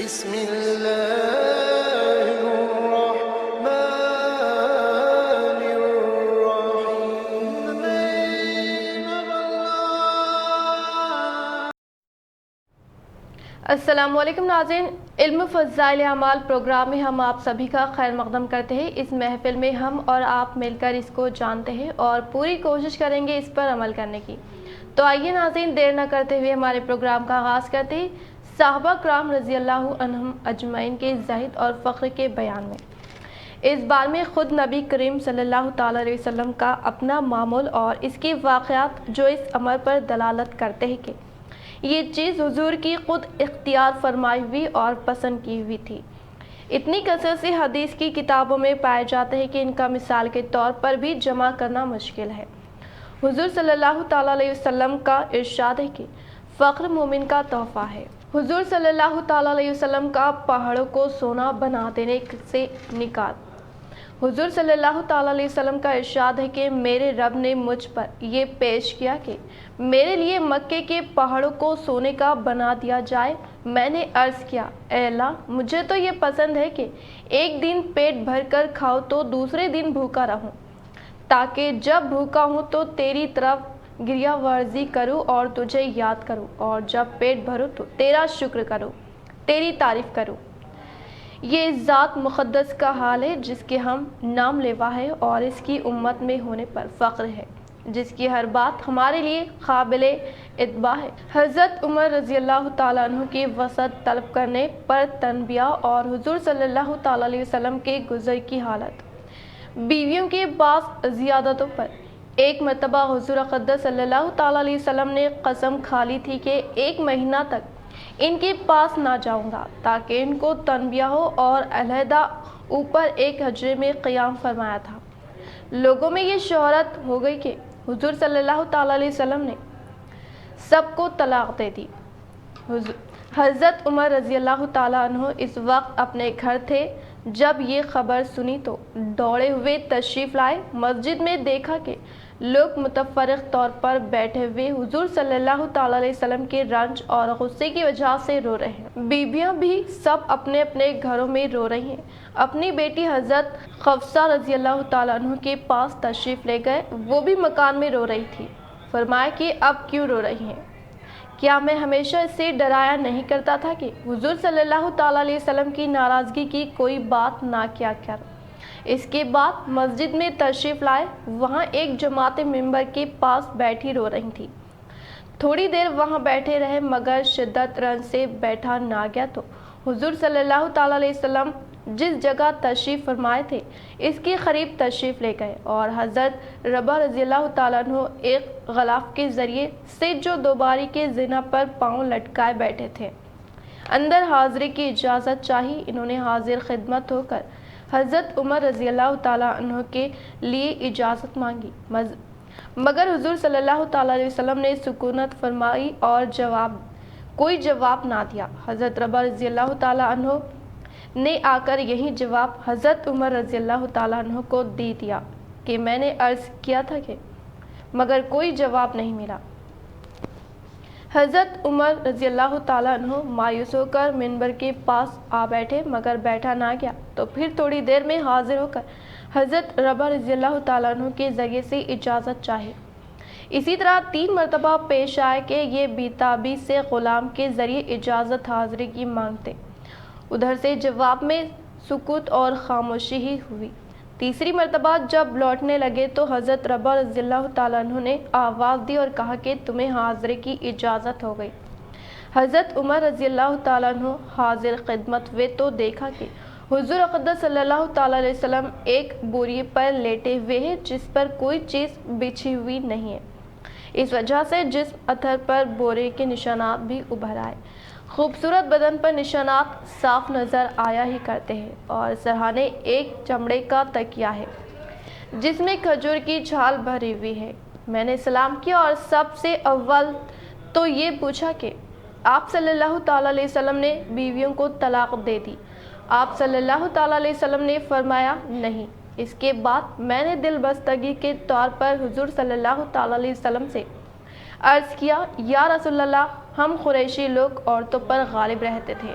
بسم الله الرحمن الرحيم. السلام علیکم ناظرین، علم فضائل اعمال پروگرام میں ہم آپ سبھی کا خیر مقدم کرتے ہیں۔ اس محفل میں ہم اور آپ مل کر اس کو جانتے ہیں اور پوری کوشش کریں گے اس پر عمل کرنے کی۔ تو آئیے ناظرین، دیر نہ کرتے ہوئے ہمارے پروگرام کا آغاز کرتے ہیں صحابہ کرام رضی اللہ عنہم اجمعین کے زہد اور فخر کے بیان میں۔ اس بار میں خود نبی کریم صلی اللہ تعالیٰ علیہ وسلم کا اپنا معمول اور اس کے واقعات جو اس امر پر دلالت کرتے ہیں کہ یہ چیز حضور کی خود اختیار فرمائی ہوئی اور پسند کی ہوئی تھی، اتنی کثرت سے حدیث کی کتابوں میں پائے جاتے ہیں کہ ان کا مثال کے طور پر بھی جمع کرنا مشکل ہے۔ حضور صلی اللہ تعالیٰ علیہ وسلم کا ارشاد ہے کہ فخر مومن کا تحفہ ہے۔ حضور صلی اللہ تعالیٰ علیہ وسلم کا پہاڑوں کو سونا بنا دینے سے انکار۔ حضور صلی اللہ تعالیٰ علیہ وسلم کا ارشاد ہے کہ میرے رب نے مجھ پر یہ پیش کیا کہ میرے لیے مکے کے پہاڑوں کو سونے کا بنا دیا جائے۔ میں نے عرض کیا، اے اللہ، مجھے تو یہ پسند ہے کہ ایک دن پیٹ بھر کر کھاؤ تو دوسرے دن بھوکا رہوں، تاکہ جب بھوکا ہوں تو تیری طرف گریہ ورزی کروں اور تجھے یاد کروں، اور جب پیٹ بھروں تو تیرا شکر کروں، تیری تعریف کروں۔ یہ ذات مقدس کا حال ہے جس کے ہم نام لیوا ہے اور اس کی امت میں ہونے پر فخر ہے، جس کی ہر بات ہمارے لیے قابل اتباع ہے۔ حضرت عمر رضی اللہ تعالیٰ عنہ کی وسعت طلب کرنے پر تنبیہ اور حضور صلی اللہ تعالیٰ علیہ وسلم کے گزر کی حالت۔ بیویوں کے بعض زیادتوں پر ایک مرتبہ حضور اقدس صلی اللہ تعالیٰ علیہ وسلم نے قسم کھا لی تھی کہ 1 مہینہ تک ان کے پاس نہ جاؤں گا تاکہ ان کو تنبیہ ہو، اور علیحدہ اوپر ایک حجرے میں قیام فرمایا تھا۔ لوگوں میں یہ شہرت ہو گئی کہ حضور صلی اللہ تعالیٰ علیہ وسلم نے سب کو طلاق دے دی۔ حضرت عمر رضی اللہ تعالیٰ عنہ اس وقت اپنے گھر تھے۔ جب یہ خبر سنی تو دوڑے ہوئے تشریف لائے۔ مسجد میں دیکھا کہ لوگ متفرق طور پر بیٹھے ہوئے حضور صلی اللہ تعالیٰ علیہ وسلم کے رنج اور غصے کی وجہ سے رو رہے ہیں۔ بیویاں بھی سب اپنے اپنے گھروں میں رو رہی ہیں۔ اپنی بیٹی حضرت حفصہ رضی اللہ تعالیٰ عنہ کے پاس تشریف لے گئے۔ وہ بھی مکان میں رو رہی تھی۔ فرمایا کہ اب کیوں رو رہی ہیں؟ کیا میں ہمیشہ اس سے ڈرایا نہیں کرتا تھا کہ حضور صلی اللہ تعالیٰ علیہ وسلم کی ناراضگی کی کوئی بات نہ کیا کر؟ اس کے بعد مسجد میں تشریف لائے۔ وہاں ایک جماعت ممبر کے پاس بیٹھی رو رہی تھی۔ تھوڑی دیر وہاں بیٹھے رہے مگر شدت رنج سے بیٹھا نہ گیا تو حضور صلی اللہ تعالیٰ علیہ وسلم جس جگہ تشریف فرمائے تھے اس کے قریب تشریف لے گئے، اور حضرت ربا رضی اللہ تعالیٰ عنہ ایک غلاف کے ذریعے سے جو دوباری کے زنا پر پاؤں لٹکائے بیٹھے تھے، اندر حاضری کی اجازت چاہی۔ انہوں نے حاضر خدمت ہو کر حضرت عمر رضی اللہ تعالیٰ عنہ کے لیے اجازت مانگی، مگر حضور صلی اللہ تعالیٰ علیہ وسلم نے سکونت فرمائی اور کوئی جواب نہ دیا۔ حضرت ربا رضی اللہ تعالیٰ عنہ نے آ کر یہی جواب حضرت عمر رضی اللہ تعالیٰ عنہ کو دے دیا کہ میں نے عرض کیا تھا کہ، مگر کوئی جواب نہیں ملا۔ حضرت عمر رضی اللہ تعالیٰ عنہ مایوس ہو کر منبر کے پاس آ بیٹھے مگر بیٹھا نہ گیا، تو پھر تھوڑی دیر میں حاضر ہو کر حضرت ربا رضی اللہ تعالیٰ عنہ کے ذریعے سے اجازت چاہی۔ اسی طرح 3 مرتبہ پیش آئے کہ یہ بیتابی سے غلام کے ذریعے اجازت حاضری کی مانگتے، ادھر سے جواب میں سکوت اور خاموشی ہی ہوئی۔ تیسری مرتبہ جب لوٹنے لگے تو حضرت ربا رضی اللہ تعالیٰ عنہ نے آواز دی اور کہا کہ تمہیں حاضری کی اجازت ہو گئی۔ حضرت عمر رضی اللہ تعالیٰ عنہ حاضر خدمت ہوئے تو دیکھا کہ حضور اقدس صلی اللہ تعالیٰ علیہ وسلم ایک بوریے پر لیٹے ہوئے ہیں جس پر کوئی چیز بچھی ہوئی نہیں ہے۔ اس وجہ سے جسم اتھر پر بورے کے نشانات بھی ابھر آئے۔ خوبصورت بدن پر نشانات صاف نظر آیا ہی کرتے ہیں، اور سرہانے ایک چمڑے کا تکیہ ہے جس میں کھجور کی چھال بھری ہوئی ہے۔ میں نے سلام کیا اور سب سے اول تو یہ پوچھا کہ آپ صلی اللہ تعالیٰ علیہ وسلم نے بیویوں کو طلاق دے دی؟ آپ صلی اللہ تعالیٰ علیہ وسلم نے فرمایا نہیں۔ اس کے بعد میں نے دل بستگی کے طور پر حضور صلی اللہ تعالیٰ علیہ وسلم سے عرض کیا، یا رسول اللہ، ہم قریشی لوگ عورتوں پر غالب رہتے تھے،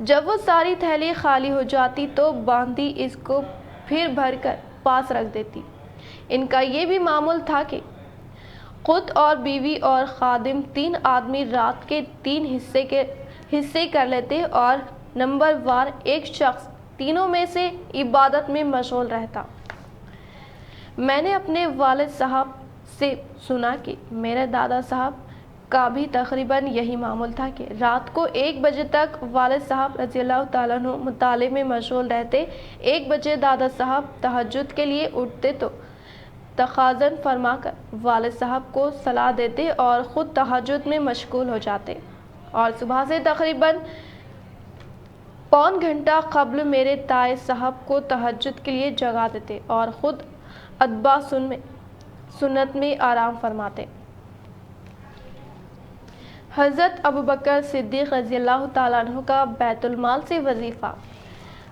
جب وہ ساری تھیلی خالی ہو جاتی تو باندھی اس کو پھر بھر کر پاس رکھ دیتی۔ ان کا یہ بھی معمول تھا کہ خود اور بیوی اور خادم 3 آدمی رات کے 3 حصے کر لیتے اور نمبر وار ایک شخص تینوں میں سے عبادت میں مشغول رہتا۔ میں نے اپنے والد صاحب سے سنا کہ میرے دادا صاحب کا بھی تقریباً یہی معمول تھا کہ رات کو 1 بجے تک والد صاحب رضی اللہ تعالیٰ عنہ مطالعے میں مشغول رہتے۔ 1 بجے دادا صاحب تہجد کے لیے اٹھتے تو تخاذن فرما کر والد صاحب کو صلاح دیتے اور خود تہجد میں مشغول ہو جاتے، اور صبح سے تقریباً پون گھنٹہ قبل میرے تائی صاحب کو تہجد کے لیے جگا دیتے اور خود اتباع سنت میں آرام فرماتے۔ حضرت ابوبکر صدیق رضی اللہ تعالیٰ عنہ کا بیت المال سے وظیفہ۔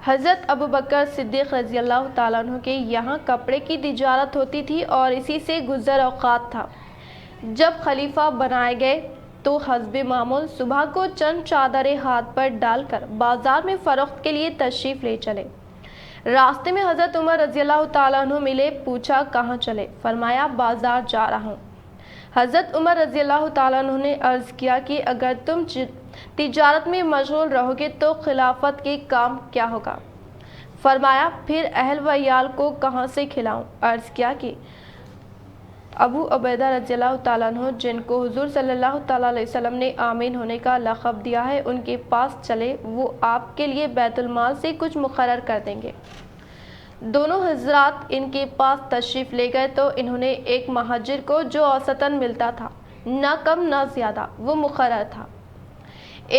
حضرت ابوبکر صدیق رضی اللہ تعالیٰ عنہ کے یہاں کپڑے کی تجارت ہوتی تھی اور اسی سے گزر اوقات تھا۔ جب خلیفہ بنائے گئے تو حسب معمول صبح کو چند چادریں ہاتھ پر ڈال کر بازار میں فروخت کے لیے تشریف لے چلے۔ راستے میں حضرت عمر رضی اللہ تعالیٰ عنہ ملے، پوچھا کہاں چلے؟ فرمایا بازار جا رہا ہوں۔ حضرت عمر رضی اللہ تعالیٰ عنہ نے عرض کیا کہ اگر تم تجارت میں مشغول رہو گے تو خلافت کے کام کیا ہوگا؟ فرمایا پھر اہل و عیال کو کہاں سے کھلاؤں؟ عرض کیا کہ ابو عبیدہ رضی اللہ تعالیٰ عنہ جن کو حضور صلی اللہ تعالیٰ علیہ وسلم نے آمین ہونے کا لقب دیا ہے ان کے پاس چلے، وہ آپ کے لیے بیت المال سے کچھ مقرر کر دیں گے۔ دونوں حضرات ان کے پاس تشریف لے گئے تو انہوں نے ایک مہاجر کو جو اوسطاً ملتا تھا، نہ کم نہ زیادہ، وہ مقرر تھا۔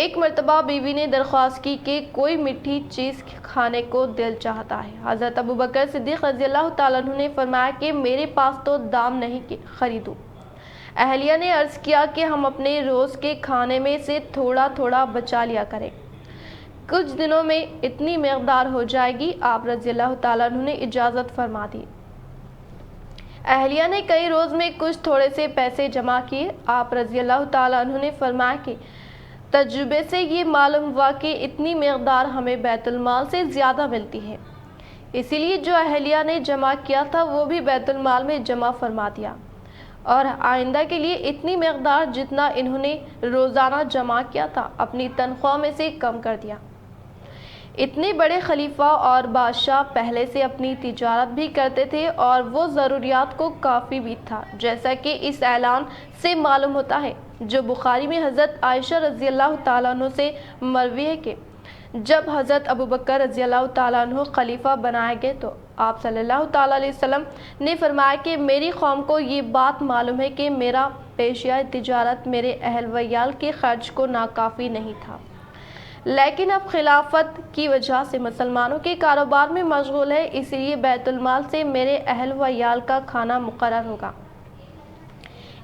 ایک مرتبہ بیوی نے درخواست کی کہ کوئی میٹھی چیز کھانے کو دل چاہتا ہے۔ حضرت ابوبکر صدیق رضی اللہ تعالیٰ عنہ نے فرمایا کہ میرے پاس تو دام نہیں کہ خریدوں۔ اہلیہ نے عرض کیا کہ ہم اپنے روز کے کھانے میں سے تھوڑا تھوڑا بچا لیا کریں، کچھ دنوں میں اتنی مقدار ہو جائے گی۔ آپ رضی اللہ تعالیٰ عنہ نے اجازت فرما دی۔ اہلیہ نے کئی روز میں کچھ تھوڑے سے پیسے جمع کیے۔ آپ رضی اللہ تعالیٰ عنہ نے فرمایا کہ تجربے سے یہ معلوم ہوا کہ اتنی مقدار ہمیں بیت المال سے زیادہ ملتی ہے، اسی لیے جو اہلیہ نے جمع کیا تھا وہ بھی بیت المال میں جمع فرما دیا، اور آئندہ کے لیے اتنی مقدار جتنا انہوں نے روزانہ جمع کیا تھا اپنی تنخواہ میں سے کم کر دیا۔ اتنے بڑے خلیفہ اور بادشاہ پہلے سے اپنی تجارت بھی کرتے تھے اور وہ ضروریات کو کافی بھی تھا، جیسا کہ اس اعلان سے معلوم ہوتا ہے جو بخاری میں حضرت عائشہ رضی اللہ تعالیٰ عنہ سے مروی ہے کہ جب حضرت ابوبکر رضی اللہ تعالیٰ عنہ خلیفہ بنائے گئے تو آپ صلی اللہ تعالیٰ علیہ وسلم نے فرمایا کہ میری قوم کو یہ بات معلوم ہے کہ میرا پیشہ تجارت میرے اہل و عیال کے خرچ کو ناکافی نہیں تھا، لیکن اب خلافت کی وجہ سے مسلمانوں کے کاروبار میں مشغول ہے، اس لیے بیت المال سے میرے اہل و عیال کا کھانا مقرر ہوگا۔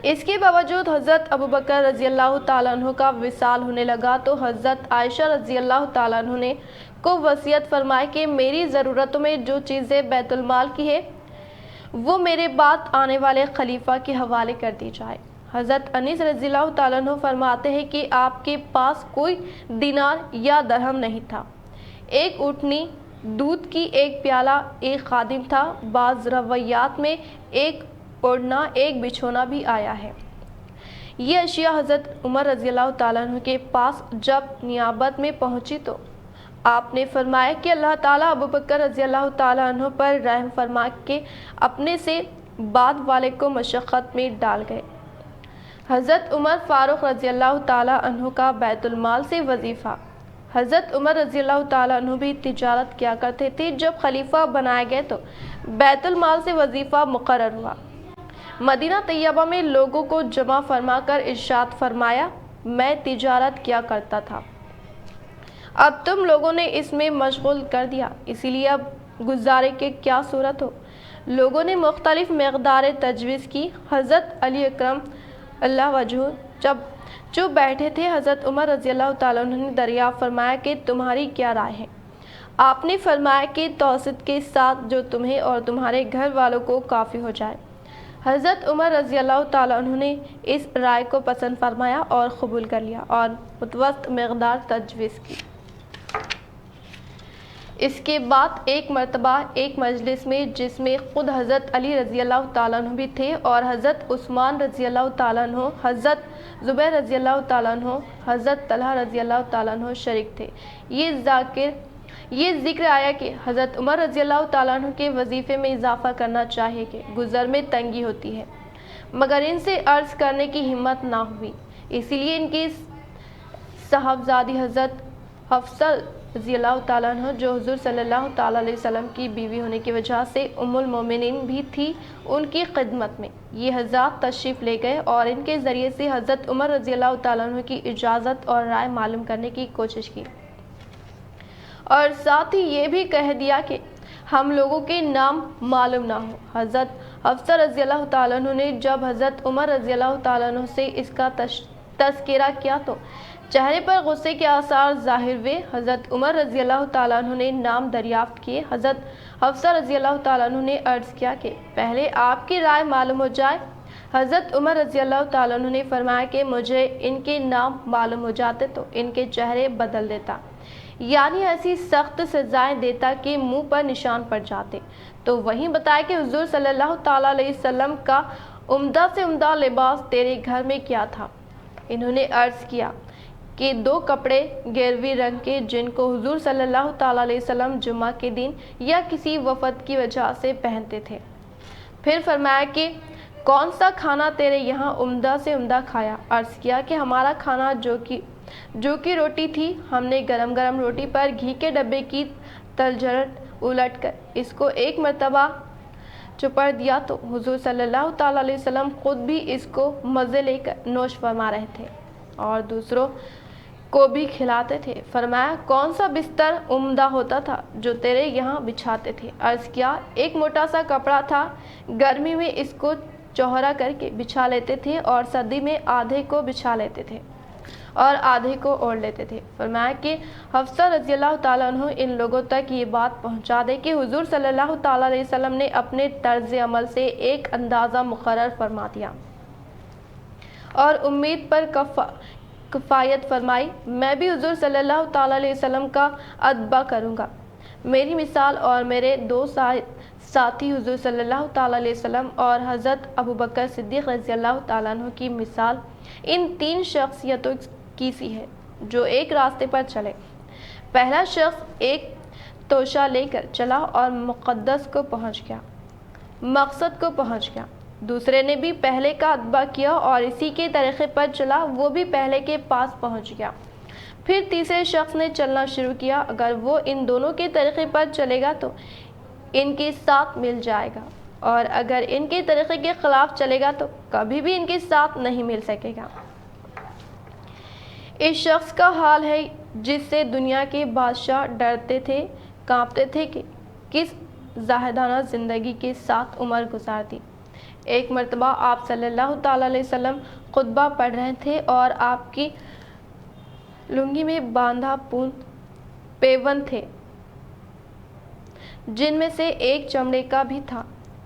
اس کے باوجود حضرت ابوبکر رضی اللہ تعالیٰ عنہ کا وصال ہونے لگا تو حضرت عائشہ رضی اللہ تعالیٰ عنہ نے کو وصیت فرمائی کہ میری ضرورتوں میں جو چیزیں بیت المال کی ہے وہ میرے بعد آنے والے خلیفہ کے حوالے کر دی جائے۔ حضرت انیس رضی اللہ تعالیٰ عنہ فرماتے ہیں کہ آپ کے پاس کوئی دینار یا درہم نہیں تھا، ایک اونٹنی، دودھ کی ایک پیالہ، ایک خادم تھا، بعض روایات میں ایک اوڑھنا، ایک بچھونا بھی آیا ہے۔ یہ اشیاء حضرت عمر رضی اللہ تعالیٰ عنہ کے پاس جب نیابت میں پہنچی تو آپ نے فرمایا کہ اللہ تعالیٰ ابوبکر رضی اللہ تعالیٰ عنہ پر رحم فرما کے اپنے سے بعد والے کو مشقت میں ڈال گئے۔ حضرت عمر فاروق رضی اللہ تعالیٰ عنہ کا بیت المال سے وظیفہ۔ حضرت عمر رضی اللہ تعالیٰ عنہ بھی تجارت کیا کرتے تھے۔ جب خلیفہ بنائے گئے تو بیت المال سے وظیفہ مقرر ہوا۔ مدینہ طیبہ میں لوگوں کو جمع فرما کر ارشاد فرمایا، میں تجارت کیا کرتا تھا، اب تم لوگوں نے اس میں مشغول کر دیا، اسی لیے اب گزارے کے کیا صورت ہو۔ لوگوں نے مختلف مقداریں تجویز کی۔ حضرت علی اکرم اللہ وجہ جو بیٹھے تھے، حضرت عمر رضی اللہ تعالیٰ عنہ نے دریافت فرمایا کہ تمہاری کیا رائے ہے؟ آپ نے فرمایا کہ توسط کے ساتھ جو تمہیں اور تمہارے گھر والوں کو کافی ہو جائے۔ حضرت عمر رضی اللہ تعالیٰ عنہ نے اس رائے کو پسند فرمایا اور قبول کر لیا اور متوسط مقدار تجویز کی۔ اس کے بعد ایک مرتبہ ایک مجلس میں جس میں خود حضرت علی رضی اللہ تعالیٰ عنہ بھی تھے اور حضرت عثمان رضی اللہ تعالیٰ عنہ، حضرت زبیر رضی اللہ تعالیٰ عنہ، حضرت طلحہ رضی اللہ تعالیٰ عنہ شریک تھے، یہ ذکر آیا کہ حضرت عمر رضی اللہ تعالیٰ عنہ کے وظیفے میں اضافہ کرنا چاہیے کہ گزر میں تنگی ہوتی ہے، مگر ان سے عرض کرنے کی ہمت نہ ہوئی، اسی لیے ان کی صاحبزادی حضرت حفصہ رضی اللہ تعالیٰ عنہ جو حضور صلی اللہ تعالیٰ علیہ وسلم کی بیوی ہونے کی وجہ سے ام المومنین بھی تھی، ان کی خدمت میں یہ حضرات تشریف لے گئے اور ان کے ذریعے سے حضرت عمر رضی اللہ تعالیٰ عنہ کی اجازت اور رائے معلوم کرنے کی کوشش کی، اور ساتھ ہی یہ بھی کہہ دیا کہ ہم لوگوں کے نام معلوم نہ ہو۔ حضرت حفصہ رضی اللہ تعالیٰ عنہ نے جب حضرت عمر رضی اللہ تعالیٰ عنہ سے اس کا تذکرہ کیا تو چہرے پر غصے کے آثار ظاہر ہوئے۔ حضرت عمر رضی اللہ تعالیٰ عنہ نے نام دریافت کیے۔ حضرت حفصہ رضی اللہ تعالیٰ عنہ نے عرض کیا کہ پہلے آپ کی رائے معلوم ہو جائے۔ حضرت عمر رضی اللہ تعالیٰ عنہ نے فرمایا کہ مجھے ان کے نام معلوم ہو جاتے تو ان کے چہرے بدل دیتا، یعنی ایسی سخت سزائیں دیتا کہ منہ پر نشان پڑ جاتے۔ تو وہیں بتایا کہ حضور صلی اللہ تعالیٰ علیہ وسلم کا عمدہ سے عمدہ لباس تیرے گھر میں کیا تھا؟ انہوں نے عرض کیا کہ 2 کپڑے گیروی رنگ کے جن کو حضور صلی اللہ تعالیٰ علیہ وسلم جمعہ کے دن یا کسی وفد کی وجہ سے پہنتے تھے۔ پھر فرمایا کہ کون سا کھانا تیرے یہاں عمدہ سے عمدہ کھایا؟ عرض کیا کہ ہمارا کھانا جو کی روٹی تھی، ہم نے گرم گرم روٹی پر گھی کے ڈبے کی تلجھٹ الٹ کر اس کو ایک مرتبہ چپڑ دیا تو حضور صلی اللہ تعالیٰ علیہ وسلم خود بھی اس کو مزے لے کر نوش فرما رہے تھے اور دوسروں کو بھی کھلاتے تھے۔ فرمایا کون سا بستر عمدہ ہوتا تھا جو تیرے یہاں بچھاتے تھے؟ عرض کیا ایک موٹا سا کپڑا تھا، گرمی میں اس کو چوہرا کر کے بچھا لیتے تھے اور سردی میں آدھے کو بچھا لیتے تھے اور آدھے کو اوڑھ لیتے تھے۔ فرمایا کہ حفصہ رضی اللہ تعالیٰ عنہ ان لوگوں تک یہ بات پہنچا دے کہ حضور صلی اللہ تعالیٰ علیہ وسلم نے اپنے طرز عمل سے ایک اندازہ مقرر فرما دیا اور امید پر کفایت فرمائی، میں بھی حضور صلی اللہ تعالیٰ علیہ وسلم کا اتباع کروں گا۔ میری مثال اور میرے 2 ساتھی حضور صلی اللہ تعالیٰ علیہ وسلم اور حضرت ابوبکر صدیق رضی اللہ تعالیٰ عنہ کی مثال ان 3 شخصیتوں کی سی ہے جو ایک راستے پر چلے۔ پہلا شخص ایک توشہ لے کر چلا اور مقصد کو پہنچ گیا، دوسرے نے بھی پہلے کا اتباع کیا اور اسی کے طریقے پر چلا، وہ بھی پہلے کے پاس پہنچ گیا۔ پھر تیسرے شخص نے چلنا شروع کیا، اگر وہ ان دونوں کے طریقے پر چلے گا تو ان کے ساتھ مل جائے گا اور اگر ان کے طریقے کے خلاف چلے گا تو کبھی بھی ان کے ساتھ نہیں مل سکے گا۔ اس شخص کا حال ہے جس سے دنیا کے بادشاہ ڈرتے تھے، کانپتے تھے کہ کس زاہدانہ زندگی کے ساتھ عمر گزار دی۔ ایک مرتبہ آپ صلی اللہ تعالیٰ علیہ وسلم خطبہ پڑھ رہے تھے اور آپ کی لنگی میں باندھا پیوند تھے جن میں سے ایک چمڑے کا بھی تھا۔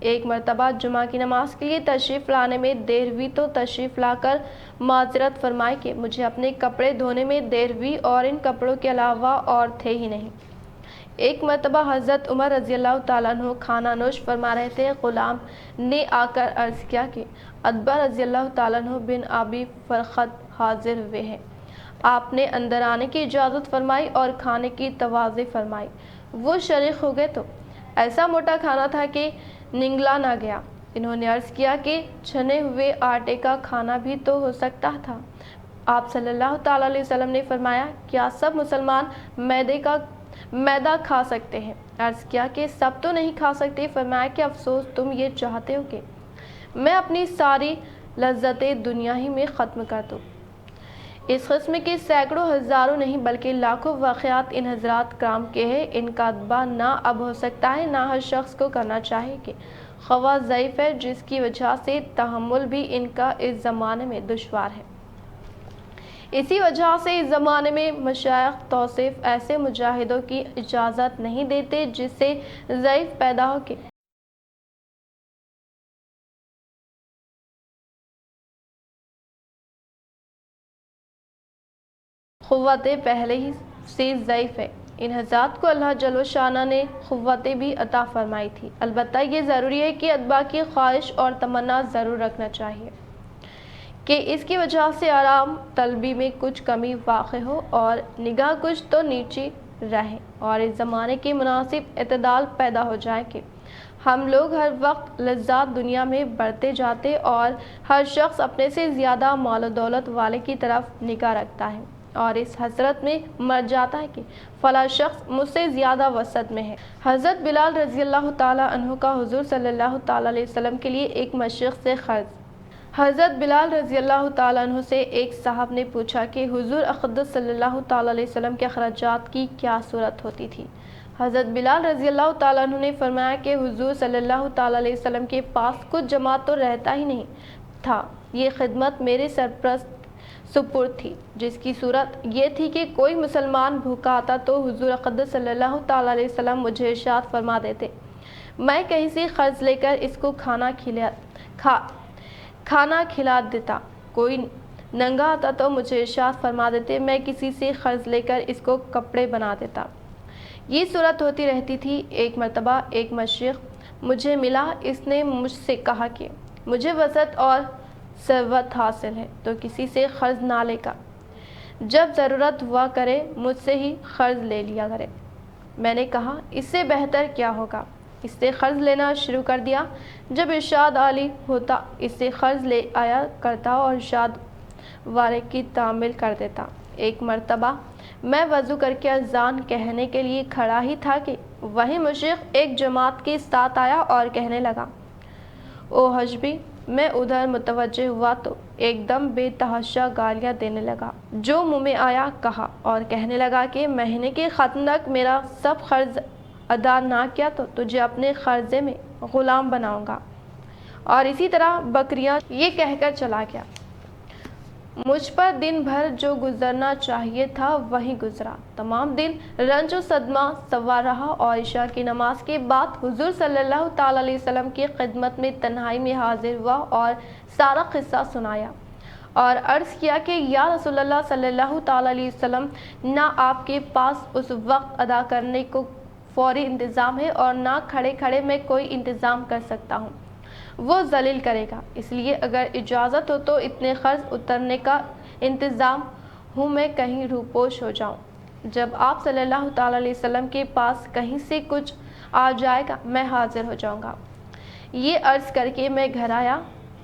ایک مرتبہ جمعہ کی نماز کے لیے تشریف لانے میں دیر ہوئی تو تشریف لا کر معذرت فرمائی کہ مجھے اپنے کپڑے دھونے میں دیر ہوئی اور ان کپڑوں کے علاوہ اور تھے ہی نہیں۔ ایک مرتبہ حضرت عمر رضی اللہ تعالیٰ عنہ کھانا نوش فرما رہے تھے، غلام نے آ کر عرض کیا کہ اتبا رضی اللہ تعالیٰ عنہ بن ابی فرخت حاضر ہوئے ہیں۔ آپ نے اندر آنے کی اجازت فرمائی اور کھانے کی توازی فرمائی۔ وہ شریک ہو گئے تو ایسا موٹا کھانا تھا کہ نگلا نہ گیا۔ انہوں نے عرض کیا کہ چھنے ہوئے آٹے کا کھانا بھی تو ہو سکتا تھا۔ آپ صلی اللہ تعالیٰ علیہ وسلم نے فرمایا کیا سب مسلمان میدا کھا سکتے ہیں؟ عرض کیا کہ سب تو نہیں کھا سکتے۔ فرمایا کہ افسوس تم یہ چاہتے ہو کہ میں اپنی ساری لذتیں دنیا ہی میں ختم کر دوں۔ اس قسم کے سینکڑوں ہزاروں نہیں بلکہ لاکھوں واقعات ان حضرات کرام کے ہیں۔ ان کا اتباع نہ اب ہو سکتا ہے، نہ ہر شخص کو کرنا چاہیے کہ خواہ ضعیف ہے، جس کی وجہ سے تحمل بھی ان کا اس زمانے میں دشوار ہے۔ اسی وجہ سے اس زمانے میں مشائخ توصیف ایسے مجاہدوں کی اجازت نہیں دیتے جس سے ضعیف پیدا ہو کے قوتیں پہلے ہی سے ضعیف ہے، ان حضرات کو اللہ جل شانہ نے قوتیں بھی عطا فرمائی تھی، البتہ یہ ضروری ہے کہ اتباع کی خواہش اور تمنا ضرور رکھنا چاہیے کہ اس کی وجہ سے آرام طلبی میں کچھ کمی واقع ہو اور نگاہ کچھ تو نیچی رہے اور اس زمانے کی مناسب اعتدال پیدا ہو جائے کہ ہم لوگ ہر وقت لذات دنیا میں بڑھتے جاتے اور ہر شخص اپنے سے زیادہ مال و دولت والے کی طرف نگاہ رکھتا ہے اور اس حسرت میں مر جاتا ہے کہ فلاں شخص مجھ سے زیادہ وسعت میں ہے۔ حضرت بلال رضی اللہ تعالیٰ عنہ کا حضور صلی اللہ تعالیٰ علیہ وسلم کے لیے ایک مشرق سے قرض۔ حضرت بلال رضی اللہ تعالیٰ عنہ سے ایک صاحب نے پوچھا کہ حضور اقدس صلی اللہ تعالیٰ علیہ وسلم کے اخراجات کی کیا صورت ہوتی تھی؟ حضرت بلال رضی اللہ تعالیٰ عنہ نے فرمایا کہ حضور صلی اللہ تعالیٰ علیہ وسلم کے پاس کچھ جمع تو رہتا ہی نہیں تھا، یہ خدمت میرے سرپرست سپرد تھی، جس کی صورت یہ تھی کہ کوئی مسلمان بھوکا آتا تو حضور اقدس صلی اللہ تعالیٰ علیہ وسلم مجھے ارشاد فرما دیتے، میں کہیں سے قرض لے کر اس کو کھانا کھلا دیتا۔ کوئی ننگا آتا تو مجھے ارشاد فرما دیتے، میں کسی سے قرض لے کر اس کو کپڑے بنا دیتا۔ یہ صورت ہوتی رہتی تھی۔ ایک مرتبہ ایک مشرق مجھے ملا، اس نے مجھ سے کہا کہ مجھے وسعت اور ثروت حاصل ہے تو کسی سے قرض نہ لے کر جب ضرورت ہوا کرے مجھ سے ہی قرض لے لیا کرے۔ میں نے کہا اس سے بہتر کیا ہوگا؟ اس سے قرض لینا شروع کر دیا۔ جب ارشاد عالی ہوتا اس سے قرض لے آیا کرتا اور ارشاد والے کی تعمیل کر دیتا۔ ایک مرتبہ میں وضو کر کے اذان کہنے کے لیے کھڑا ہی تھا کہ وہی مشرق ایک جماعت کے ساتھ آیا اور کہنے لگا، او حجبی! میں ادھر متوجہ ہوا تو ایک دم بے تحاشا گالیاں دینے لگا۔ جو منہ میں آیا کہا اور کہنے لگا کہ مہینے کے ختم تک میرا سب قرض ادا نہ کیا تو تجھے اپنے قرضے میں غلام بناؤں گا، اور اسی طرح بکریاں، یہ کہہ کر چلا گیا۔ مجھ پر دن بھر جو گزرنا چاہیے تھا وہی گزرا۔ تمام دن رنج و صدمہ سوار رہا اور عشاء کی نماز کے بعد حضور صلی اللہ تعالیٰ علیہ وسلم کی خدمت میں تنہائی میں حاضر ہوا اور سارا قصہ سنایا اور عرض کیا کہ یا رسول اللہ صلی اللہ تعالیٰ علیہ وسلم، نہ آپ کے پاس اس وقت ادا کرنے کو فوری انتظام ہے اور نہ کھڑے کھڑے میں کوئی انتظام کر سکتا ہوں، وہ ذلیل کرے گا، اس لیے اگر اجازت ہو تو اتنے قرض اترنے کا انتظام ہوں میں کہیں روپوش ہو جاؤں۔ جب آپ صلی اللہ تعالیٰ علیہ وسلم کے پاس کہیں سے کچھ آ جائے گا میں حاضر ہو جاؤں گا۔ یہ عرض کر کے میں گھر آیا،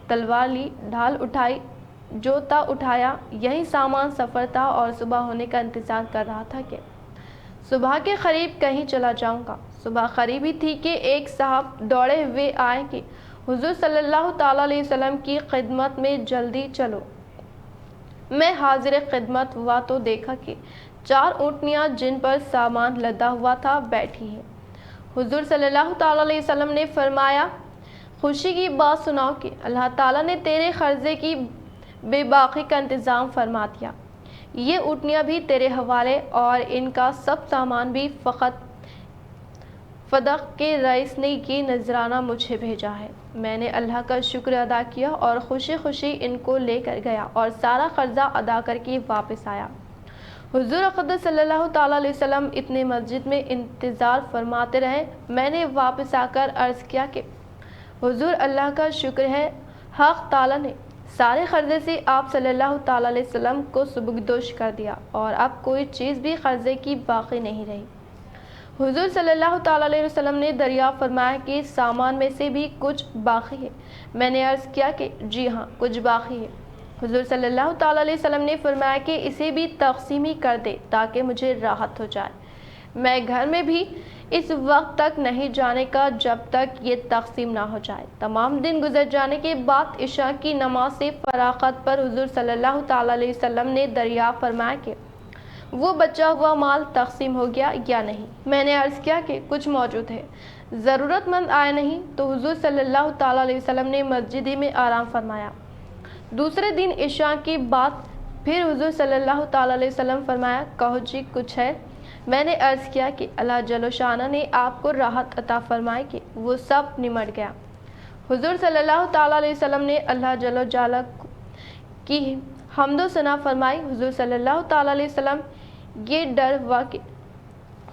تلوار لی، ڈھال اٹھائی، جو تھا اٹھایا، یہی سامان سفر تھا اور صبح ہونے کا انتظار کر رہا تھا کہ صبح کے قریب کہیں چلا جاؤں گا۔ صبح قریب ہی تھی کہ ایک صاحب دوڑے ہوئے آئے کہ حضور صلی اللہ تعالیٰ علیہ وسلم کی خدمت میں جلدی چلو۔ میں حاضر خدمت ہوا تو دیکھا کہ 4 اونٹنیاں جن پر سامان لدا ہوا تھا بیٹھی ہیں۔ حضور صلی اللہ تعالیٰ علیہ وسلم نے فرمایا، خوشی کی بات سناؤ کہ اللہ تعالیٰ نے تیرے قرضے کی بے باقی کا انتظام فرما دیا۔ یہ اونٹنیاں بھی تیرے حوالے اور ان کا سب سامان بھی فقط فدق کے رئیس نے یہ نذرانہ مجھے بھیجا ہے۔ میں نے اللہ کا شکر ادا کیا اور خوشی خوشی ان کو لے کر گیا اور سارا قرضہ ادا کر کے واپس آیا۔ حضور اقدس صلی اللہ تعالیٰ علیہ وسلم اتنے مسجد میں انتظار فرماتے رہے۔ میں نے واپس آ کر عرض کیا کہ حضور اللہ کا شکر ہے، حق تعالیٰ نے سارے قرضے سے آپ صلی اللہ تعالیٰ علیہ وسلم کو سبکدوش کر دیا اور اب کوئی چیز بھی قرضے کی باقی نہیں رہی۔ حضور صلی اللہ تعالیٰ علیہ وسلم نے دریافت فرمایا کہ سامان میں سے بھی کچھ باقی ہے؟ میں نے عرض کیا کہ جی ہاں، کچھ باقی ہے۔ حضور صلی اللہ تعالیٰ علیہ وسلم نے فرمایا کہ اسے بھی تقسیم ہی کر دے تاکہ مجھے راحت ہو جائے۔ میں گھر میں بھی اس وقت تک نہیں جانے کا جب تک یہ تقسیم نہ ہو جائے۔ تمام دن گزر جانے کے بعد عشاء کی نماز سے فراغت پر حضور صلی اللہ تعالیٰ علیہ وسلم نے دریافت فرمایا کہ وہ بچا ہوا مال تقسیم ہو گیا یا نہیں؟ میں نے عرض کیا کہ کچھ موجود ہے، ضرورت مند آئے نہیں، تو حضور صلی اللہ تعالیٰ علیہ وسلم نے مسجد میں آرام فرمایا۔ دوسرے دن عشاء کے بعد پھر حضور صلی اللہ تعالیٰ علیہ وسلم فرمایا، کہو جی کچھ ہے؟ میں نے عرض کیا کہ اللہ جل شانہ نے آپ کو راحت عطا فرمائی کہ وہ سب نمٹ گیا۔ حضور صلی اللہ تعالیٰ علیہ وسلم نے اللہ جل جلالہ کی حمد و ثنا فرمائی۔ حضور صلی اللہ تعالیٰ علیہ وسلم یہ ڈر ہوا کہ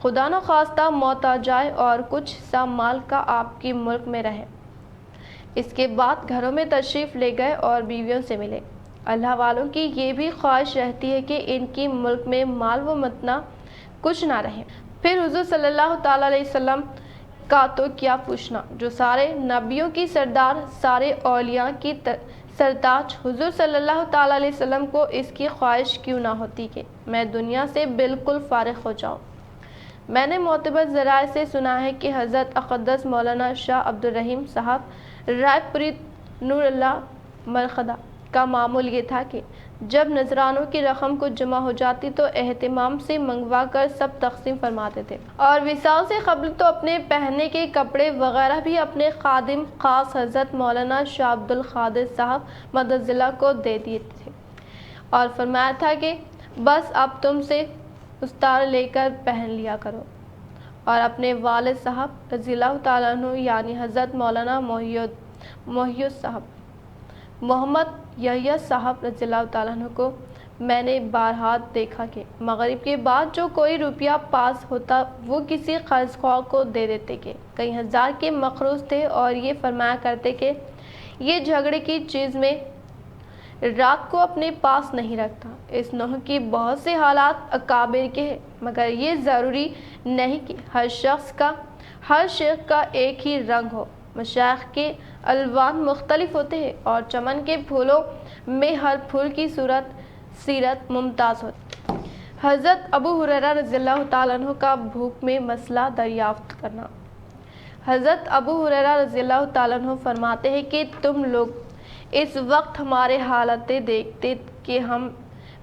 خدا نخواستہ موت آ جائے اور کچھ حصہ مال کا آپ کی ملک میں رہے۔ اس کے بعد گھروں میں تشریف لے گئے اور بیویوں سے ملے۔ اللہ والوں کی یہ بھی خواہش رہتی ہے کہ ان کی ملک میں مال و متنا کچھ نہ رہے۔ پھر حضور صلی اللہ تعالیٰ علیہ وسلم کا تو کیا پوچھنا، جو سارے نبیوں کی سردار، سارے اولیاء کی سرتاج، حضور صلی اللہ تعالیٰ علیہ وسلم کو اس کی خواہش کیوں نہ ہوتی کہ میں دنیا سے بالکل فارغ ہو جاؤں۔ میں نے معتبر ذرائع سے سنا ہے کہ حضرت اقدس مولانا شاہ عبد الرحیم صاحب رائے پوری نور اللہ مرخدہ کا معمول یہ تھا کہ جب نذرانوں کی رقم کو جمع ہو جاتی تو اہتمام سے منگوا کر سب تقسیم فرماتے تھے، اور وصال سے قبل تو اپنے پہننے کے کپڑے وغیرہ بھی اپنے خادم خاص حضرت مولانا شاہ عبد القادر صاحب مدد ضلع کو دے دیے تھے، اور فرمایا تھا کہ بس اب تم سے استار لے کر پہن لیا کرو۔ اور اپنے والد صاحب رضی اللہ تعالیٰ عنہ یعنی حضرت مولانا محی صاحب محمد یحییٰ صاحب رضی اللہ تعالیٰ عنہ کو میں نے بارہا دیکھا کہ مغرب کے بعد جو کوئی روپیہ پاس ہوتا وہ کسی قرض خواہ کو دے دیتے کہ کئی ہزار کے مقروض تھے، اور یہ فرمایا کرتے کہ یہ جھگڑے کی چیز میں رات کو اپنے پاس نہیں رکھتا۔ اس نوع کی بہت سے حالات اکابر کے ہیں، مگر یہ ضروری نہیں کہ ہر شیخ کا ایک ہی رنگ ہو۔ مشائخ کے الوان مختلف ہوتے ہیں، اور چمن کے پھولوں میں ہر پھول کی سیرت ممتاز ہوتی ہے۔ حضرت ابو ہریرہ رضی اللہ تعالیٰ عنہ کا بھوک میں مسئلہ دریافت کرنا۔ حضرت ابو ہریرہ رضی اللہ تعالیٰ عنہ فرماتے ہیں کہ تم لوگ اس وقت ہمارے حالتیں دیکھتے کہ ہم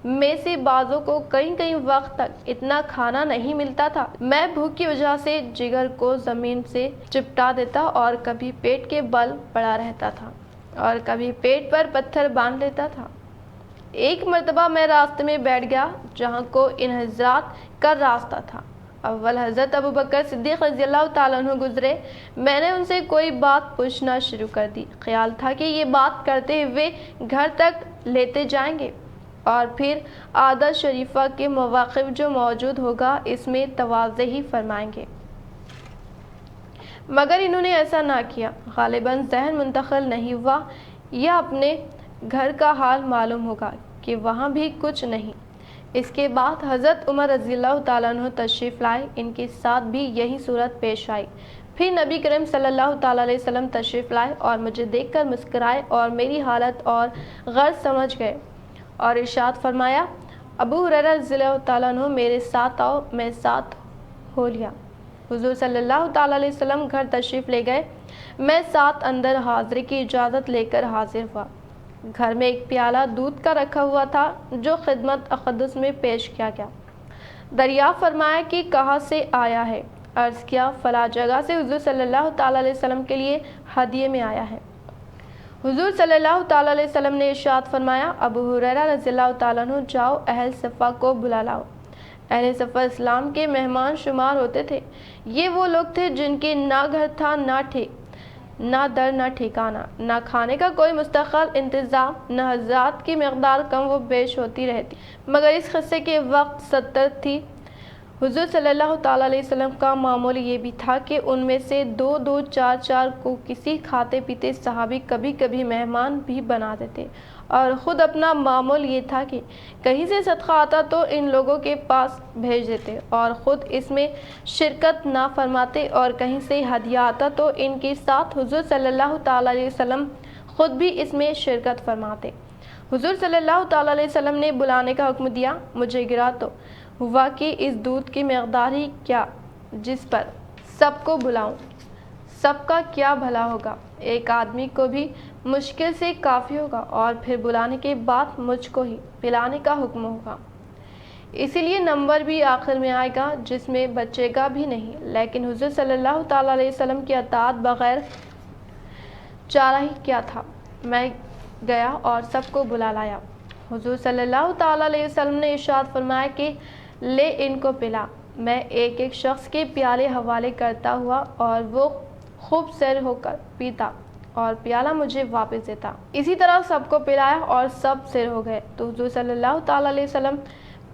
میں سے بعضوں کو کئی وقت تک اتنا کھانا نہیں ملتا تھا۔ میں بھوک کی وجہ سے جگر کو زمین سے چپٹا دیتا اور کبھی پیٹ کے بل پڑا رہتا تھا اور کبھی پیٹ پر پتھر باندھ لیتا تھا۔ ایک مرتبہ میں راستے میں بیٹھ گیا جہاں کو ان حضرات کا راستہ تھا۔ اول حضرت ابو بکر صدیق رضی اللہ تعالیٰ عنہ گزرے۔ میں نے ان سے کوئی بات پوچھنا شروع کر دی۔ خیال تھا کہ یہ بات کرتے ہوئے گھر تک لیتے جائیں گے اور پھر عادت شریفہ کے مواقف جو موجود ہوگا اس میں تواضع ہی فرمائیں گے، مگر انہوں نے ایسا نہ کیا۔ غالباً ذہن منتقل نہیں ہوا یا اپنے گھر کا حال معلوم ہوگا کہ وہاں بھی کچھ نہیں۔ اس کے بعد حضرت عمر رضی اللہ تعالیٰ عنہ تشریف لائے، ان کے ساتھ بھی یہی صورت پیش آئی۔ پھر نبی کریم صلی اللہ تعالیٰ علیہ وسلم تشریف لائے اور مجھے دیکھ کر مسکرائے اور میری حالت اور غرض سمجھ گئے اور ارشاد فرمایا، ابو ہریرہ رضی اللہ تعالیٰ عنہ میرے ساتھ آؤ۔ میں ساتھ ہو لیا۔ حضور صلی اللہ تعالیٰ علیہ وسلم گھر تشریف لے گئے۔ میں ساتھ اندر حاضری کی اجازت لے کر حاضر ہوا۔ گھر میں ایک پیالہ دودھ کا رکھا ہوا تھا جو خدمت اقدس میں پیش کیا گیا۔ دریافت فرمایا کہ کہاں سے آیا ہے؟ عرض کیا فلاں جگہ سے حضور صلی اللہ تعالیٰ علیہ وسلم کے لیے ہدیے میں آیا ہے۔ حضور صلی اللہ تعالیٰ علیہ وسلم نے ارشاد فرمایا، ابو ہریرہ رضی اللہ تعالیٰ عنہ جاؤ اہل صفہ کو بلا لاؤ۔ اہل صفہ اسلام کے مہمان شمار ہوتے تھے۔ یہ وہ لوگ تھے جن کے نہ گھر تھا، نہ در نہ ٹھکانہ، نہ کھانے کا کوئی مستقل انتظام، نہ حضرات کی مقدار کم و بیش ہوتی رہتی، مگر اس قصے کے وقت 70 تھی۔ حضور صلی اللہ تعالیٰ علیہ وسلم کا معمول یہ بھی تھا کہ ان میں سے 2 4 کو کسی کھاتے پیتے صحابی کبھی کبھی مہمان بھی بنا دیتے، اور خود اپنا معمول یہ تھا کہ کہیں سے صدقہ آتا تو ان لوگوں کے پاس بھیج دیتے اور خود اس میں شرکت نہ فرماتے، اور کہیں سے ہدیہ آتا تو ان کے ساتھ حضور صلی اللہ تعالیٰ علیہ وسلم خود بھی اس میں شرکت فرماتے۔ حضور صلی اللہ تعالیٰ علیہ وسلم نے بلانے کا حکم دیا۔ مجھے گرا تو ہوا کہ اس دودھ کی مقدار ہی کیا جس پر سب کو بلاؤں، سب کا کیا بھلا ہوگا، ایک آدمی کو بھی مشکل سے کافی ہوگا، اور پھر بلانے کے بعد مجھ کو ہی پلانے کا حکم ہوگا، اسی لیے نمبر بھی آخر میں آئے گا جس میں بچے گا بھی نہیں۔ لیکن حضور صلی اللہ تعالیٰ علیہ وسلم کی اطاعت بغیر چارہ ہی کیا تھا۔ میں گیا اور سب کو بلا لایا۔ حضور صلی اللہ تعالیٰ علیہ وسلم نے ارشاد فرمایا کہ لے ان کو پلا۔ میں ایک شخص کے پیالے حوالے کرتا ہوا اور وہ خوب سیر ہو کر پیتا اور پیالہ مجھے واپس دیتا۔ اسی طرح سب کو پلایا اور سب سیر ہو گئے تو حضور صلی اللہ تعالیٰ علیہ وسلم